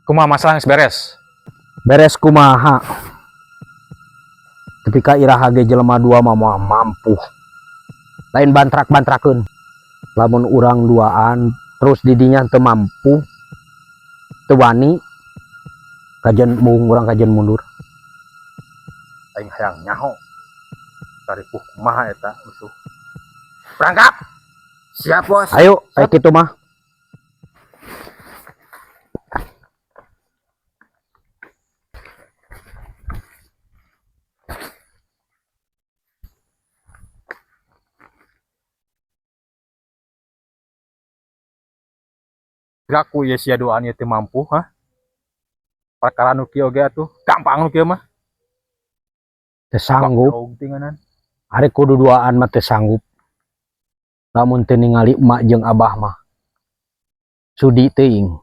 Kumaha masalah geus beres? Beres kumaha. Ketika iraha ge jelema dua mah moal mampu. Lain bantrak-bantrakeun. Lamun urang duaan terus didinya teu mampu, teu wani, kajen mung urang kajen mundur. Aing hayang nyaho. Taripuh kumaha eta musuh. Berangkat. Siap, Bos. Ayo, kayak gitu mah. Gaku ya sia doaan ieu teu mampu, ha? Perkara nu kieu ge atuh gampang nu kieu mah. Teu sanggup. Ari kudu duaan mah teu sanggup. Lamun teu ningali emak jeung abah mah sudi teuing.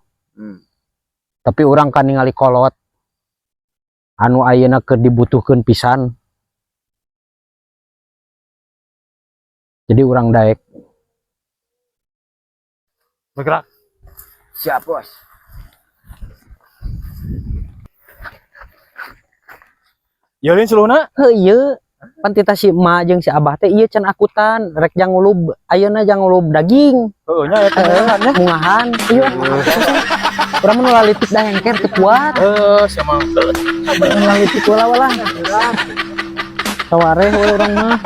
Tapi urang kan ningali kolot anu ayeuna keur dibutuhkeun pisan. Jadi urang daek. Bergerak. Siap, Bos. Ieu lin seluruhna. Heuh, pan tita si emak jeung si abah teh ieu can akutan rek jangulub ayeuna jangulub daging. Heueuh nya eta nya. Mungahan. Ieu urang mun lalitik da hengker teu kuat. Sia mah. Lalitik wala-wala. Sawareh we urang mah.